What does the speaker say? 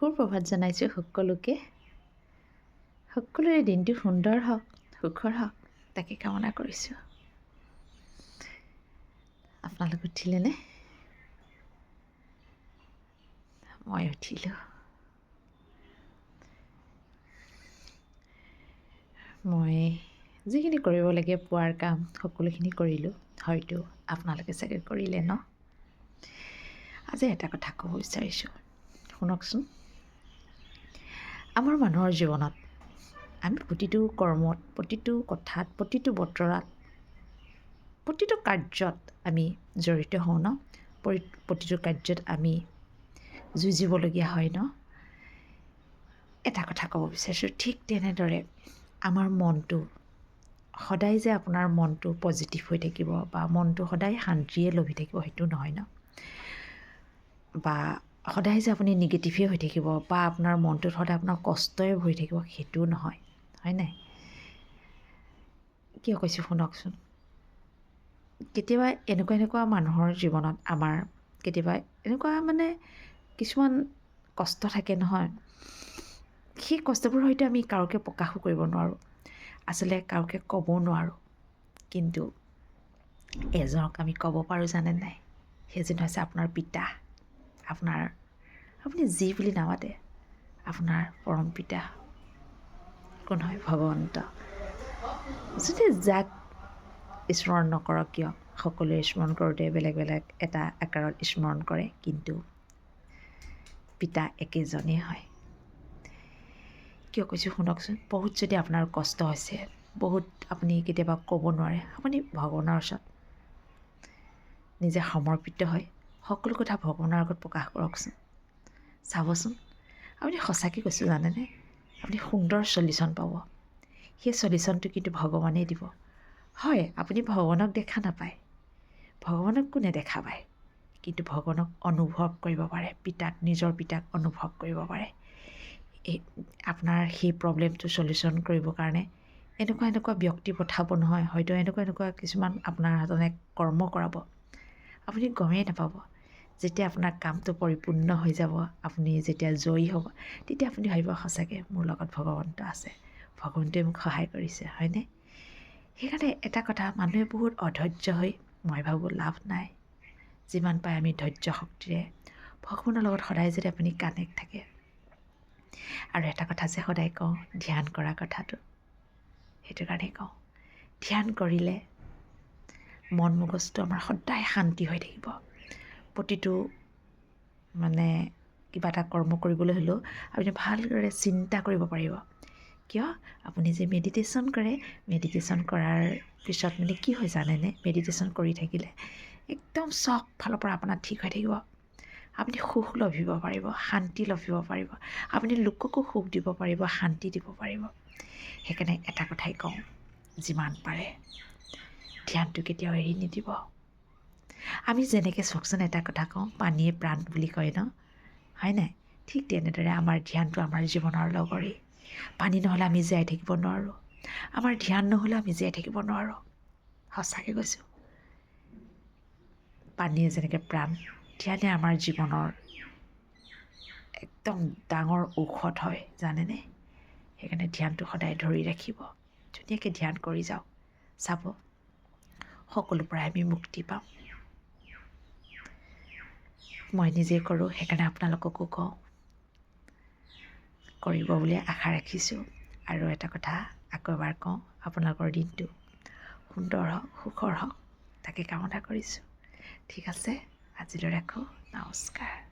সুপ্ৰভাত জনাইছোঁ সকলোকে। সকলোৰে দিনটো সুন্দৰ হওক, সুখৰ হওক, তাকে কামনা কৰিছোঁ। আপোনালোক উঠিলেনে? মই উঠিলোঁ। মই যিখিনি কৰিব লাগে পুৱাৰ কাম সকলোখিনি কৰিলোঁ। হয়তো আপোনালোকে চাগে কৰিলে ন? আজি এটা কথা ক'ব বিচাৰিছোঁ, শুনকচোন। আমাৰ মানুহৰ জীৱনত আমি প্ৰতিটো কৰ্মত, প্ৰতিটো কথাত, প্ৰতিটো বতৰাত, প্ৰতিটো কাৰ্যত আমি জড়িত হওঁ ন? প্ৰতিটো কাৰ্যত আমি যুঁজিবলগীয়া হয় ন? এটা কথা ক'ব বিচাৰিছোঁ, ঠিক তেনেদৰে আমাৰ মনটো সদায় যে আপোনাৰ মনটো পজিটিভ হৈ থাকিব বা মনটো সদায় শান্তিয়ে লভি থাকিব সেইটো নহয় ন? বা সদায় যে আপুনি নিগেটিভেই হৈ থাকিব বা আপোনাৰ মনটোত সদায় আপোনাৰ কষ্টই ভৰি থাকিব সেইটোও নহয়, হয় নাই? কিয় কৈছোঁ শুনকচোন। কেতিয়াবা এনেকুৱা মানুহৰ জীৱনত আমাৰ কেতিয়াবা এনেকুৱা কিছুমান কষ্ট থাকে নহয়, সেই কষ্টবোৰ হয়তো আমি কাৰোকে প্ৰকাশো কৰিব নোৱাৰোঁ, আচলতে কাৰোকে ক'বও নোৱাৰোঁ, কিন্তু এজনক আমি ক'ব পাৰোঁ জানে নাই? সেইজন হৈছে আপোনাৰ পিতা, আপুনি যি বুলি নামাতে আপোনাৰ পৰম পিতা কোন হয়? ভগৱন্ত। যদি যাক স্মৰণ নকৰক কিয়, সকলোৱে স্মৰণ কৰোঁতে বেলেগ বেলেগ এটা আকাৰত স্মৰণ কৰে, কিন্তু পিতা একেজনেই হয়। কিয় কৈছোঁ শুনকচোন। বহুত যদি আপোনাৰ কষ্ট হৈছে, বহুত আপুনি কেতিয়াবা ক'ব নোৱাৰে, আপুনি ভগৱানৰ ওচৰত নিজে সমৰ্পিত হয় সকলো কথা ভগৱানৰ আগত প্ৰকাশ কৰকচোন। চাবচোন, আপুনি সঁচাকৈ কৈছোঁ জানেনে, আপুনি সুন্দৰ চলিউশ্যন পাব। সেই চলিউশ্যনটো কিন্তু ভগৱানেই দিব। হয়, আপুনি ভগৱানক দেখা নাপায়, ভগৱানক কোনে দেখা পায়, কিন্তু ভগৱানক অনুভৱ কৰিব পাৰে, নিজৰ পিতাক অনুভৱ কৰিব পাৰে। আপোনাৰ সেই প্ৰব্লেমটো চলিউশ্যন কৰিবৰ কাৰণে এনেকুৱা ব্যক্তি পঠাব নহয়, হয়তো এনেকুৱা কিছুমান আপোনাৰ হাতনে কৰ্ম কৰাব, আপুনি গমেই নাপাব। যেতিয়া আপোনাৰ কামটো পৰিপূৰ্ণ হৈ যাব, আপুনি যেতিয়া জয়ী হ'ব, তেতিয়া আপুনি ভাবিব সঁচাকৈ মোৰ লগত ভগৱন্ত আছে, ভগৱন্তই মোক সহায় কৰিছে, হয়নে? সেইকাৰণে এটা কথা, মানুহে বহুত অধৈৰ্য হৈ মই ভাবোঁ লাভ নাই। যিমান পাৰে আমি ধৈৰ্য শক্তিৰে ভগৱানৰ লগত সদায় যদি আপুনি কানেক্ট থাকে। আৰু এটা কথা যে সদায় কওঁ, ধ্যান কৰা কথাটো, সেইটো কাৰণেই কওঁ, ধ্যান কৰিলে মন মগজটো আমাৰ সদায় শান্তি হৈ থাকিব। প্ৰতিটো কিবা এটা কৰ্ম কৰিবলৈ হ'লেও আপুনি ভালদৰে চিন্তা কৰিব পাৰিব। কিয়? আপুনি যে মেডিটেশ্যন কৰে, মেডিটেশ্যন কৰাৰ পিছত কি হয় জানেনে? মেডিটেশ্যন কৰি থাকিলে একদম চব ফালৰ পৰা আপোনাৰ ঠিক হৈ থাকিব। আপুনি সুখ লভিব পাৰিব, শান্তি লভিব পাৰিব, আপুনি লোককো সুখ দিব পাৰিব, শান্তি দিব পাৰিব। সেইকাৰণে এটা কথাই কওঁ, যিমান পাৰে ধ্যানটো কেতিয়াও এৰি নিদিব। আমি যেনেকৈ চাওকচোন, এটা কথা কওঁ, পানীয়ে প্ৰাণ বুলি কয় ন, হয় নাই? ঠিক তেনেদৰে আমাৰ ধ্যানটো আমাৰ জীৱনৰ লগৰী। পানী নহ'লে আমি জীয়াই থাকিব নোৱাৰোঁ, আমাৰ ধ্যান নহ'লে আমি জীয়াই থাকিব নোৱাৰোঁ। সঁচাকৈ কৈছোঁ, পানীয়ে যেনেকৈ প্ৰাণ, ধ্যানে আমাৰ জীৱনৰ একদম ডাঙৰ ঔষধ হয়, জানেনে? সেইকাৰণে ধ্যানটো সদায় ধৰি ৰাখিব, ধুনীয়াকৈ ধ্যান কৰি যাওক, চাব সকলোৰ পৰাই আমি মুক্তি পাম। মই নিজে কৰোঁ, সেইকাৰণে আপোনালোককো কওঁ, কৰিব বুলি আশা ৰাখিছোঁ। আৰু এটা কথা আকৌ এবাৰ কওঁ, আপোনালোকৰ দিনটো সুন্দৰ হওক, সুখৰ হওক, তাকে কামনা কৰিছোঁ। ঠিক আছে, আজিলৈ ৰাখোঁ, নমস্কাৰ।